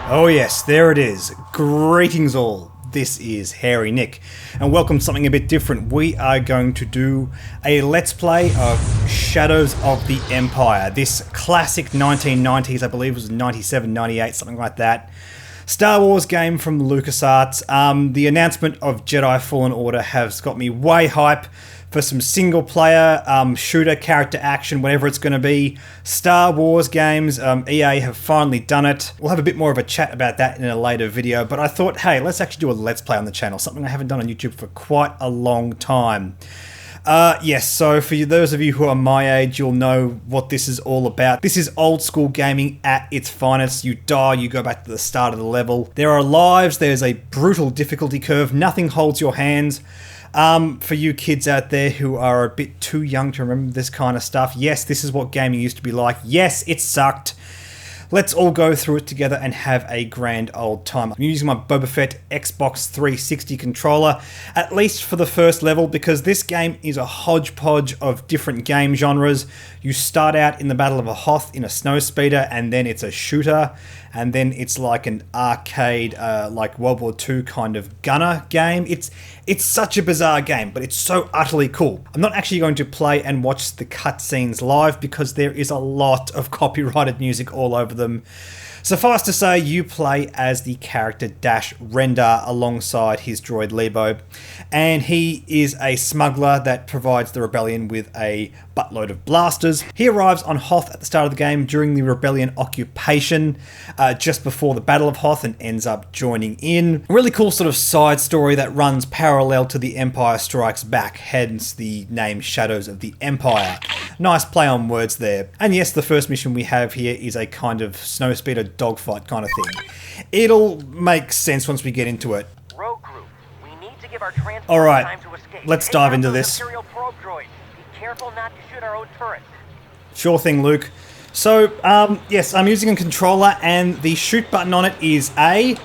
Oh yes, there it is. Greetings all. This is Hairy Nick, and welcome to something a bit different. We are going to do a Let's Play of Shadows of the Empire. This classic 1990s, I believe it was 97, 98, something like that. Star Wars game from LucasArts. The announcement of Jedi Fallen Order has got me way hype for some single player, shooter, character action, whatever it's going to be. Star Wars games, EA have finally done it. We'll have a bit more of a chat about that in a later video, but I thought, hey, let's actually do a Let's Play on the channel, something I haven't done on YouTube for quite a long time. Yes, so for those of you who are my age, you'll know what this is all about. This is old school gaming at its finest. You die, you go back to the start of the level. There are lives, there's a brutal difficulty curve, nothing holds your hands. For you kids out there who are a bit too young to remember this kind of stuff, yes, this is what gaming used to be like. Yes, it sucked. Let's all go through it together and have a grand old time. I'm using my Boba Fett Xbox 360 controller, at least for the first level, because this game is a hodgepodge of different game genres. You start out in the Battle of a Hoth in a snowspeeder, and then it's a shooter, and then it's like an arcade, like World War II kind of gunner game. It's such a bizarre game, but it's so utterly cool. I'm not actually going to play and watch the cutscenes live because there is a lot of copyrighted music all over them. Suffice to say, you play as the character Dash Rendar alongside his droid Leebo, and he is a smuggler that provides the rebellion with a buttload of blasters. He arrives on Hoth at the start of the game during the rebellion occupation, just before the Battle of Hoth, and ends up joining in. A really cool sort of side story that runs parallel to The Empire Strikes Back, hence the name Shadows of the Empire. Nice play on words there. And yes, the first mission we have here is a kind of snowspeeder dogfight kind of thing. It'll make sense once we get into it. Rogue group, we need to give our transport Alright, time to escape. let's dive into this. Imperial probe droid. Be careful not to shoot our own turret. Sure thing, Luke. So, yes, I'm using a controller, and the shoot button on it is A,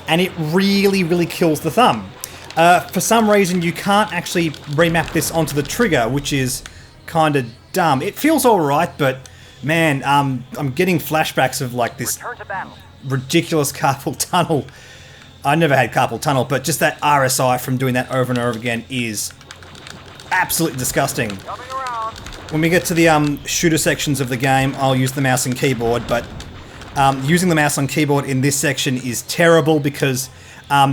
and it really kills the thumb. For some reason, you can't actually remap this onto the trigger, which is kind of dumb. It feels alright, but man, I'm getting flashbacks of like this Return to battle. ridiculous carpal tunnel. I never had carpal tunnel, but just that RSI from doing that over and over again is absolutely disgusting. Coming around. When we get to the shooter sections of the game, I'll use the mouse and keyboard, but using the mouse and keyboard in this section is terrible because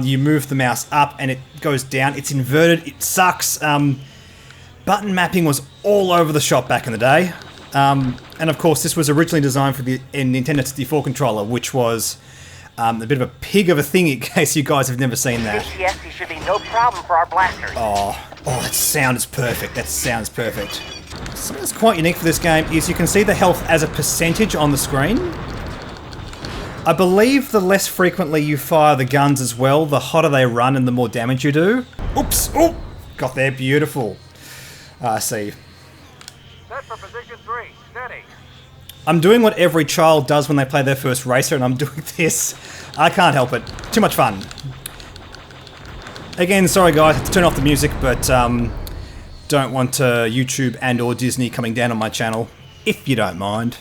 you move the mouse up and it goes down. It's inverted. It sucks. Button mapping was all over the shop back in the day. And of course, this was originally designed for the Nintendo 64 controller, which was a bit of a pig of a thing, in case you guys have never seen that. ATSC should be no problem for our blasters. Oh, that sound is perfect. That sounds perfect. Something that's quite unique for this game is you can see the health as a percentage on the screen. I believe the less frequently you fire the guns as well, the hotter they run and the more damage you do. Oops! Oh! Got there, beautiful. I see. Set for position 3. Steady. I'm doing what every child does when they play their first racer, and I'm doing this. I can't help it. Too much fun. Again, sorry guys, I have to turn off the music, but don't want YouTube and or Disney coming down on my channel, if you don't mind.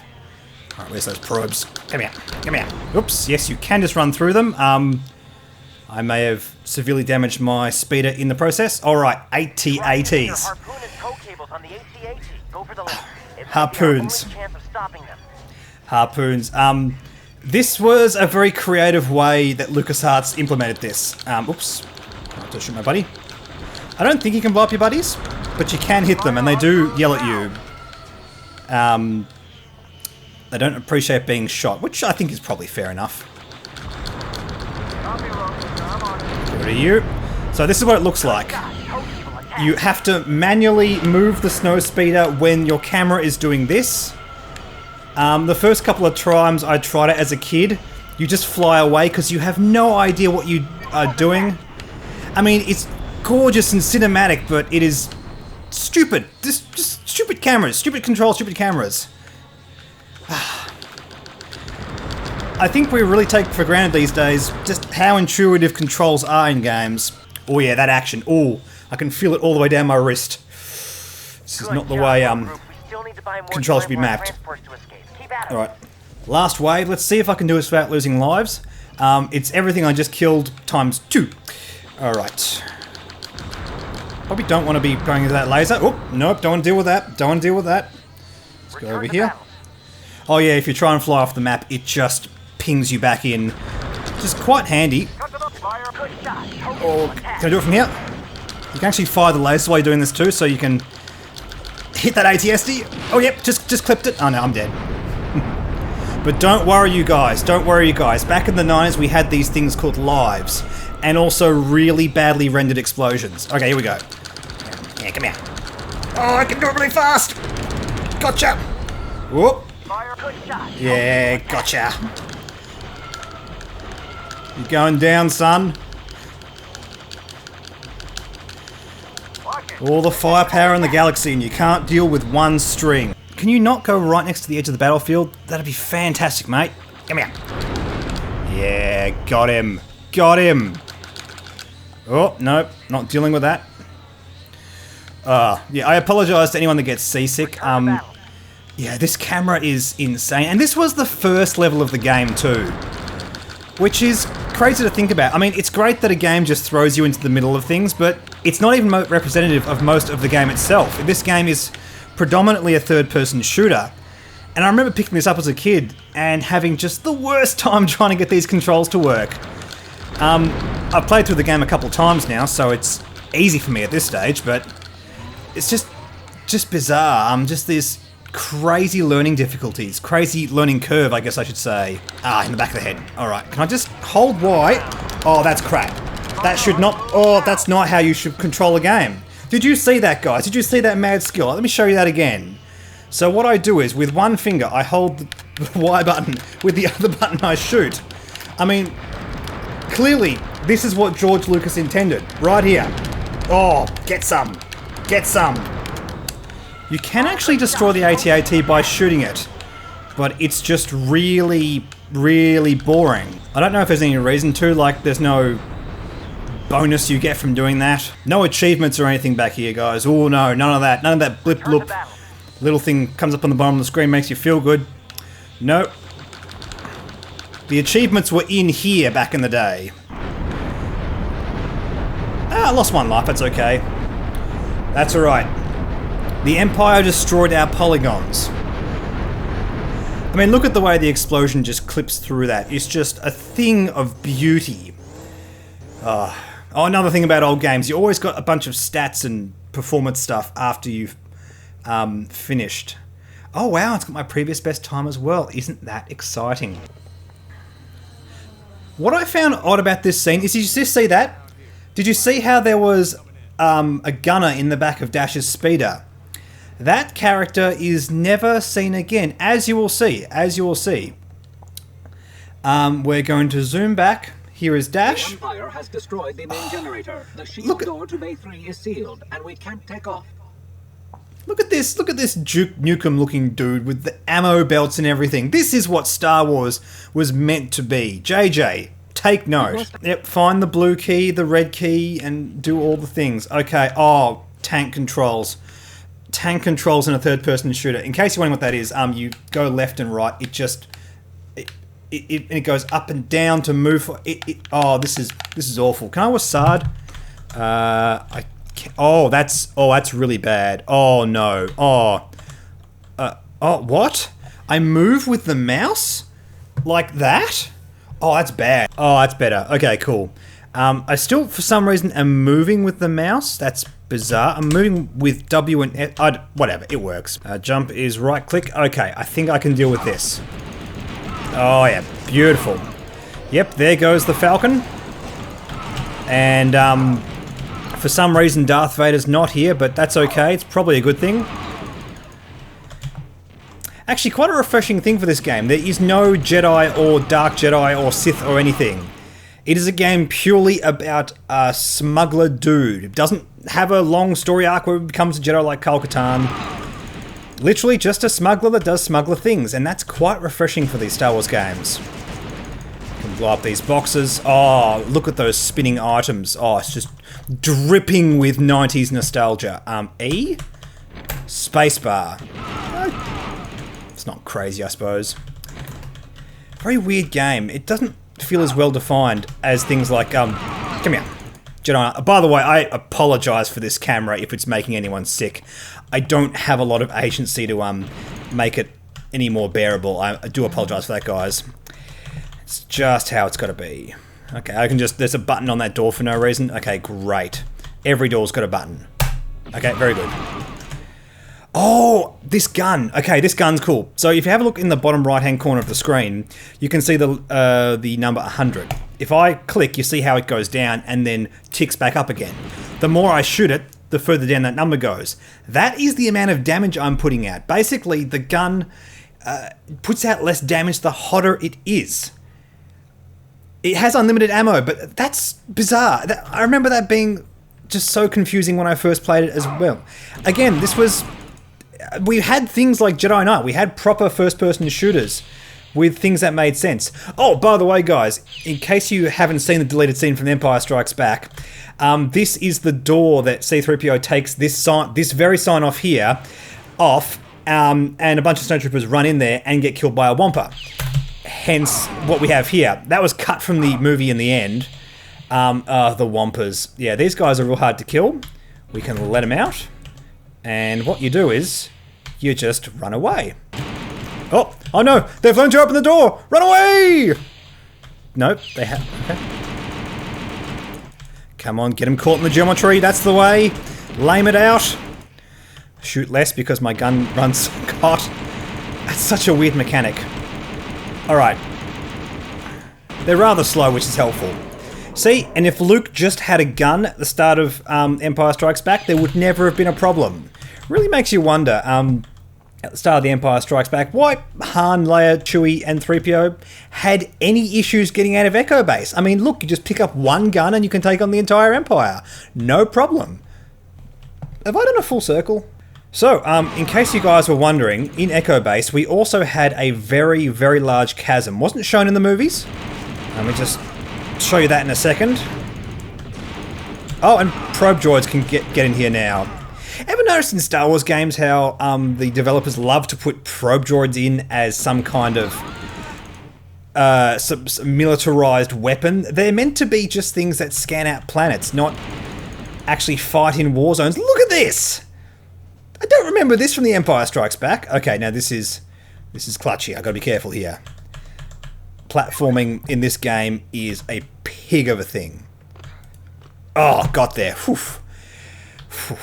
Alright, where's those probes? Come here. Come here. Oops, yes, you can just run through them. I may have severely damaged my speeder in the process. Alright, AT-ATs. Harpoon and tow cables on the AT-AT. Go for the left. It might be our Harpoons. only chance of stopping them. Harpoons. This was a very creative way that LucasArts implemented this. Oops. I have to shoot my buddy. I don't think you can blow up your buddies, but you can hit them, and they do yell at you. They don't appreciate being shot, which I think is probably fair enough. Get rid of you. So this is what it looks like. You have to manually move the snowspeeder when your camera is doing this. The first couple of times I tried it as a kid, you just fly away because you have no idea what you are doing. I mean, it's gorgeous and cinematic, but it is stupid. Just stupid cameras, stupid controls, stupid cameras. I think we really take for granted these days just how intuitive controls are in games. Oh yeah, that action. Oh, I can feel it all the way down my wrist. This is not the way controls should be mapped. Alright. Last wave. Let's see if I can do this without losing lives. It's everything I just killed times 2. Alright. Probably don't want to be going into that laser. Oh, nope, don't want to deal with that. Don't want to deal with that. Let's go over here. Oh yeah, if you try and fly off the map, it just pings you back in. Which is quite handy. Oh, can I do it from here? You can actually fire the laser while you're doing this too, so you can hit that ATSD. Oh yep, just clipped it. Oh no, I'm dead. But don't worry you guys, don't worry you guys. Back in the 90s we had these things called lives. And also really badly rendered explosions. Okay, here we go. Yeah, come here. Oh, I can do it really fast! Gotcha! Whoop! Yeah, gotcha. You're going down, son. All the firepower in the galaxy and you can't deal with one string. Can you not go right next to the edge of the battlefield? That'd be fantastic, mate. Come here. Yeah, got him. Got him. Oh, nope, not dealing with that. Yeah, I apologise to anyone that gets seasick. Yeah, this camera is insane. And this was the first level of the game too. Which is crazy to think about. I mean, it's great that a game just throws you into the middle of things, but it's not even representative of most of the game itself. This game is predominantly a third-person shooter. And I remember picking this up as a kid and having just the worst time trying to get these controls to work. I've played through the game a couple times now, so it's easy for me at this stage, but it's just bizarre. Just these crazy learning difficulties. Crazy learning curve, I guess I should say. In the back of the head. Alright, can I just hold Y? Oh, that's crap. That should not... Oh, that's not how you should control a game. Did you see that, guys? Did you see that mad skill? Let me show you that again. So what I do is, with one finger, I hold the Y button. With the other button, I shoot. I mean, clearly, this is what George Lucas intended. Right here. Oh, get some. Get some. You can actually destroy the AT-AT by shooting it, but it's just really, really boring. I don't know if there's any reason to, like there's no bonus you get from doing that. No achievements or anything back here, guys. Oh no, none of that. None of that blip bloop. Little thing comes up on the bottom of the screen, makes you feel good. Nope. The achievements were in here back in the day. I lost one life, that's okay. That's alright. The Empire destroyed our polygons. I mean, look at the way the explosion just clips through that. It's just a thing of beauty. Oh, another thing about old games. You always got a bunch of stats and performance stuff after you've finished. Oh wow, it's got my previous best time as well. Isn't that exciting? What I found odd about this scene is, did you just see that? Did you see how there was a gunner in the back of Dash's speeder? That character is never seen again, as you will see, we're going to zoom back. Here is Dash. The Empire has destroyed the main generator. The shield door to Bay 3 is sealed, and we can't take off. Look at this Duke Nukem looking dude with the ammo belts and everything. This is what Star Wars was meant to be. JJ, take note. Yep, find the blue key, the red key, and do all the things. Okay, tank controls. Tank controls in a third-person shooter. In case you're wondering what that is, you go left and right. It goes up and down to move. This is awful. Can I Wasad? That's really bad. Oh no. What? I move with the mouse? Like that? Oh, that's bad. Oh, that's better. Okay, cool. I still, for some reason, am moving with the mouse. That's bizarre. I'm moving with W and F. Whatever, it works. Jump is right click. Okay, I think I can deal with this. Oh yeah, beautiful. Yep, there goes the Falcon. And for some reason Darth Vader's not here, but that's okay. It's probably a good thing. Actually, quite a refreshing thing for this game. There is no Jedi or Dark Jedi or Sith or anything. It is a game purely about a smuggler dude. It doesn't have a long story arc where he becomes a Jedi like Kyle Katarn. Literally just a smuggler that does smuggler things, and that's quite refreshing for these Star Wars games. You can blow up these boxes. Oh, look at those spinning items. Oh, it's just dripping with 90s nostalgia. E? Spacebar. It's not crazy, I suppose. very weird game. It doesn't feel as well defined as things like, come here, Jedi. By the way, I apologize for this camera if it's making anyone sick. I don't have a lot of agency to make it any more bearable. I do apologize for that, guys. It's just how it's got to be. Okay, I can just... There's a button on that door for no reason. Okay, great. Every door's got a button. Okay, very good. Oh, this gun. Okay, this gun's cool. So if you have a look in the bottom right-hand corner of the screen, you can see the number 100. If I click, you see how it goes down and then ticks back up again. The more I shoot it, the further down that number goes. That is the amount of damage I'm putting out. Basically, the gun puts out less damage the hotter it is. It has unlimited ammo, but that's bizarre. I remember that being just so confusing when I first played it as well. Again, this was... We had things like Jedi Knight. We had proper first-person shooters with things that made sense. Oh, by the way, guys, in case you haven't seen the deleted scene from The Empire Strikes Back, this is the door that C-3PO takes this very sign off here off, and a bunch of snowtroopers run in there and get killed by a Wampa. Hence, what we have here. That was cut from the movie in the end. The Wampas. Yeah, these guys are real hard to kill. We can let them out. And what you do is, you just run away. Oh no! They've learned to open the door! Run away! Nope, they have... Okay. Come on, get them caught in the geometry. That's the way. Lame it out. Shoot less because my gun runs hot. That's such a weird mechanic. Alright. They're rather slow, which is helpful. See, and if Luke just had a gun at the start of Empire Strikes Back, there would never have been a problem. Really makes you wonder, at the start of The Empire Strikes Back, why Han, Leia, Chewie, and 3PO had any issues getting out of Echo Base. I mean, look, you just pick up one gun and you can take on the entire Empire. No problem. Have I done a full circle? So, in case you guys were wondering, in Echo Base, we also had a very, very large chasm. Wasn't shown in the movies. Let me just show you that in a second. Oh, and probe droids can get in here now. Ever noticed in Star Wars games how the developers love to put probe droids in as some kind of some militarized weapon? They're meant to be just things that scan out planets, not actually fight in war zones. Look at this! I don't remember this from The Empire Strikes Back. Okay, now this is clutchy. I've got to be careful here. Platforming in this game is a pig of a thing. Oh, got there. Whew. Whew.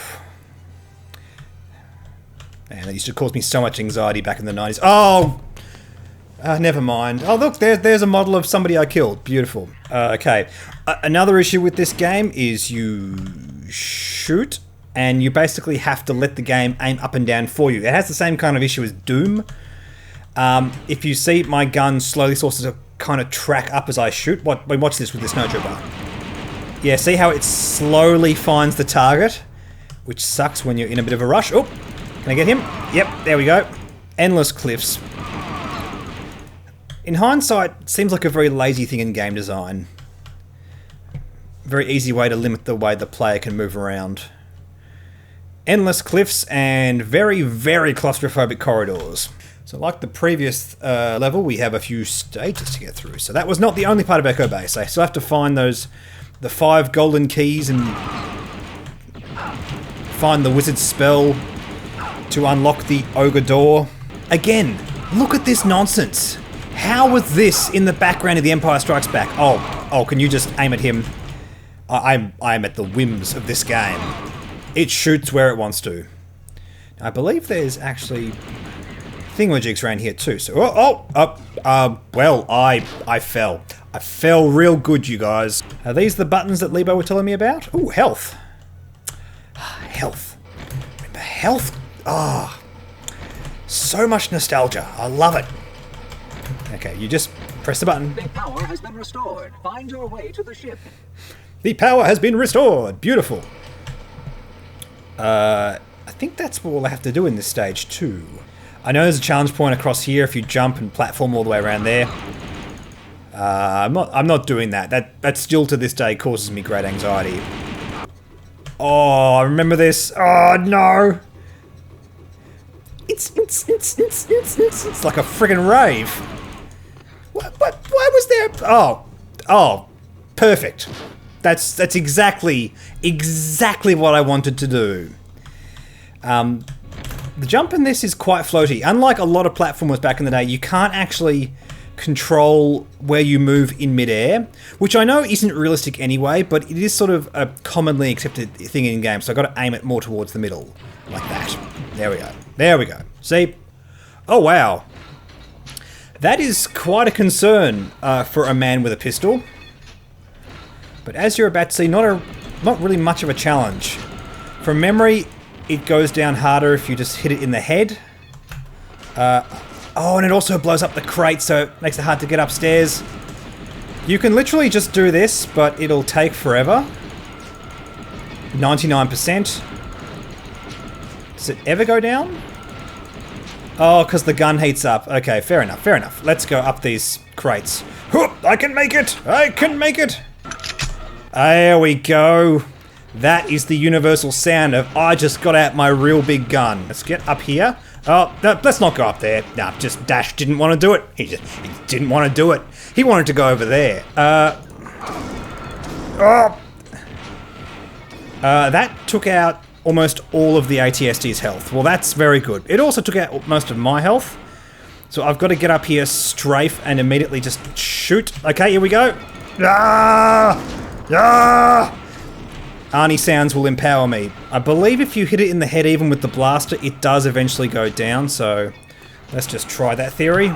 Man, that used to cause me so much anxiety back in the 90s. Oh! Never mind. Oh, look, there's a model of somebody I killed. Beautiful. Okay. Another issue with this game is you shoot, and you basically have to let the game aim up and down for you. It has the same kind of issue as Doom. If you see my gun slowly starts to kind of track up as I shoot. Watch this with the snowtrooper. Yeah, see how it slowly finds the target? Which sucks when you're in a bit of a rush. Oh! Can I get him? Yep, there we go. Endless cliffs. In hindsight, seems like a very lazy thing in game design. Very easy way to limit the way the player can move around. Endless cliffs and very, very claustrophobic corridors. So like the previous level, we have a few stages to get through. So that was not the only part of Echo Base. I still have to find the 5 golden keys and find the wizard's spell to unlock the ogre door. Again, look at this nonsense. How was this in the background of The Empire Strikes Back? Oh, can you just aim at him? I'm at the whims of this game. It shoots where it wants to. I believe there's actually thingamajigs around here too. So, well, I fell. I fell real good, you guys. Are these the buttons that Lebo were telling me about? Ooh, health. Health. Remember health? Ah, so much nostalgia. I love it. Okay, you just press the button. The power has been restored. Find your way to the ship. The power has been restored. Beautiful. I think that's what we'll have to do in this stage too. I know there's a challenge point across here if you jump and platform all the way around there. I'm not doing that. That still to this day causes me great anxiety. Oh, I remember this. Oh no. It's like a friggin' rave. Why was there... Oh, perfect. That's exactly what I wanted to do. The jump in this is quite floaty. Unlike a lot of platformers back in the day, you can't actually control where you move in midair, which I know isn't realistic anyway, but it is sort of a commonly accepted thing in games, so I've got to aim it more towards the middle, like that. There we go. There we go. See? Oh, wow. That is quite a concern for a man with a pistol. But as you're about to see, not really much of a challenge. From memory, it goes down harder if you just hit it in the head. Oh, and it also blows up the crate, so it makes it hard to get upstairs. You can literally just do this, but it'll take forever. 99%. Does it ever go down? Oh, because the gun heats up. Okay, fair enough, fair enough. Let's go up these crates. Whoop, I can make it! I can make it! There we go. That is the universal sound of I just got out my real big gun. Let's get up here. Oh, no, let's not go up there. Nah, just Dash didn't want to do it. He didn't want to do it. He wanted to go over there. That took out almost all of the ATST's health. Well, that's very good. It also took out most of my health. So I've got to get up here, strafe, and immediately just shoot. Okay, here we go. Ah! Ah! Arnie sounds will empower me. I believe if you hit it in the head even with the blaster, it does eventually go down, so let's just try that theory.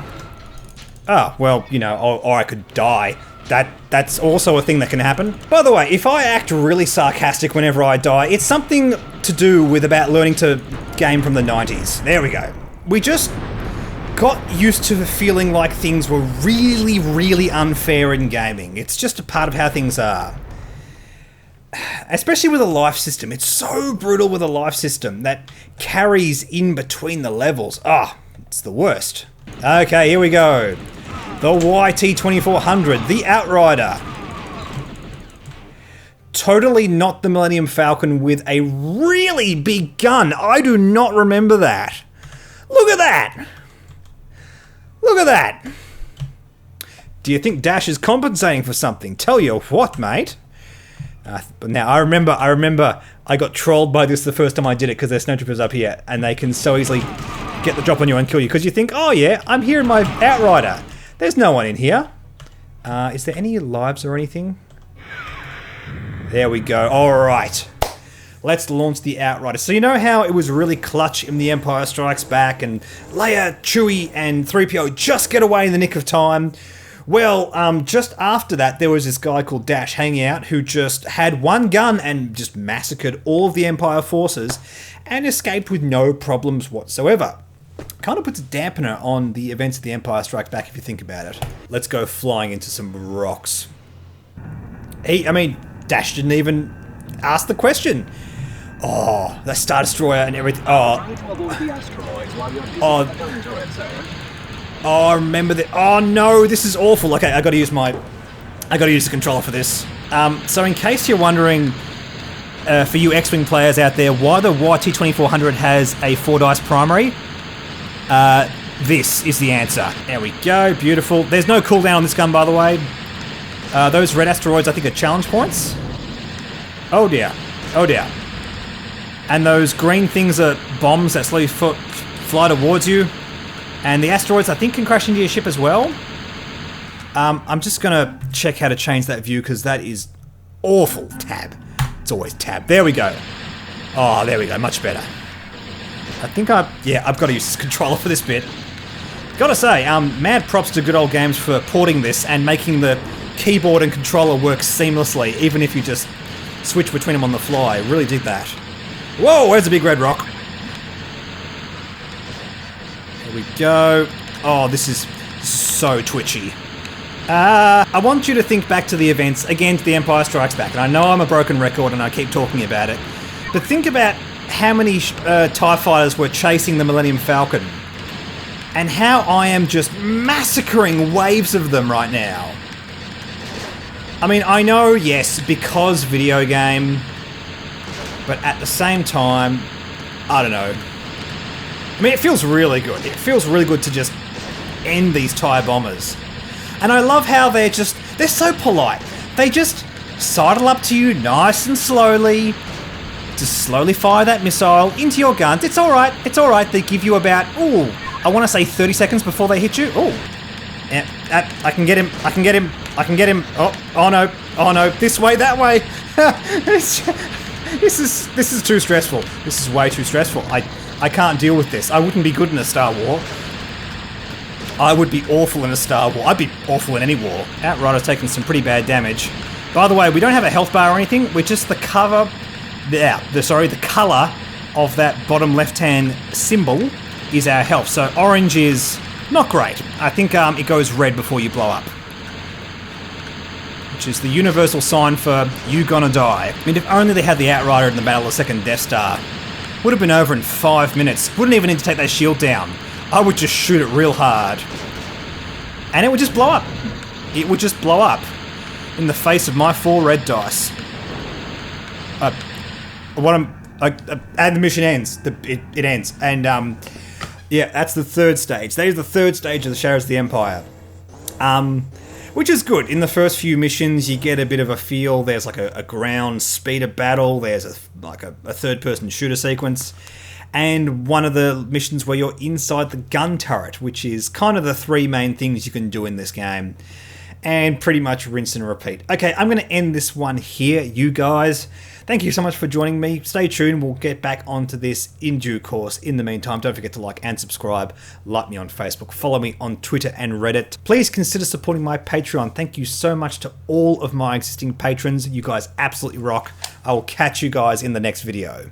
Ah, well, you know, or I could die. That's also a thing that can happen. By the way, if I act really sarcastic whenever I die, it's something to do with about learning to game from the 90s. There we go. We just got used to feeling like things were really, really unfair in gaming. It's just a part of how things are. Especially with a life system. It's so brutal with a life system that carries in between the levels. Ah, it's the worst. Okay, here we go. The YT-2400, the Outrider. Totally not the Millennium Falcon with a really big gun. I do not remember that. Look at that. Look at that. Do you think Dash is compensating for something? Tell you what, mate. But now I remember I got trolled by this the first time I did it because there's snowtroopers up here and they can so easily get the drop on you and kill you because you think, oh yeah, I'm here in my Outrider. There's no one in here. Is there any lives or anything? There we go. Alright. Let's launch the Outrider. So you know how it was really clutch in The Empire Strikes Back and Leia, Chewie and 3PO just get away in the nick of time? Well, just after that, there was this guy called Dash hanging out who just had one gun and just massacred all of the Empire forces and escaped with no problems whatsoever. Kind of puts a dampener on the events of The Empire Strikes Back if you think about it. Let's go flying into some rocks. Dash didn't even ask the question. Oh, the Star Destroyer and everything. Oh, I remember that. Oh no, this is awful. Okay, I gotta use the controller for this. So in case you're wondering, for you X-Wing players out there, why the YT-2400 has a 4-dice primary, this is the answer. There we go, beautiful. There's no cooldown on this gun, by the way. Those red asteroids, I think, are challenge points. Oh dear, oh dear. And those green things are bombs that slowly fly towards you. And the asteroids, I think, can crash into your ship as well. I'm just going to check how to change that view, because that is awful. Tab. It's always tab. There we go. Oh, there we go. Much better. I think I've got to use this controller for this bit. Gotta say, mad props to Good Old Games for porting this and making the keyboard and controller work seamlessly, even if you just switch between them on the fly. Really dig that. Whoa, where's the big red rock? There we go. Oh, this is so twitchy. I want you to think back to the events, again, to The Empire Strikes Back. And I know I'm a broken record and I keep talking about it. But think about how many TIE fighters were chasing the Millennium Falcon. And how I am just massacring waves of them right now. I mean, I know, yes, because video game. But at the same time, I don't know. I mean, it feels really good. It feels really good to just end these TIE bombers. And I love how they're so polite. They just sidle up to you nice and slowly. Just slowly fire that missile into your guns. It's alright, it's alright. They give you about, I want to say 30 seconds before they hit you. Yeah, I can get him, I can get him, I can get him. Oh no, this way, that way. This is too stressful. This is way too stressful. I can't deal with this. I wouldn't be good in a Star War. I would be awful in a Star War. I'd be awful in any war. Outrider's taking some pretty bad damage. By the way, we don't have a health bar or anything. We're just the colour of that bottom left-hand symbol is our health. So orange is not great. I think it goes red before you blow up, which is the universal sign for you gonna die. I mean, if only they had the Outrider in the Battle of the Second Death Star. Would have been over in 5 minutes. Wouldn't even need to take that shield down. I would just shoot it real hard. And it would just blow up. It would just blow up in the face of my 4 red dice. And the mission ends. It ends. And, yeah, that's the third stage. That is the third stage of the Shadows of the Empire. Which is good. In the first few missions, you get a bit of a feel. There's like a ground speeder battle. There's a third-person shooter sequence. And one of the missions where you're inside the gun turret, which is kind of the 3 main things you can do in this game. And pretty much rinse and repeat. Okay, I'm going to end this one here, you guys. Thank you so much for joining me. Stay tuned. We'll get back onto this in due course. In the meantime, don't forget to like and subscribe. Like me on Facebook. Follow me on Twitter and Reddit. Please consider supporting my Patreon. Thank you so much to all of my existing patrons. You guys absolutely rock. I will catch you guys in the next video.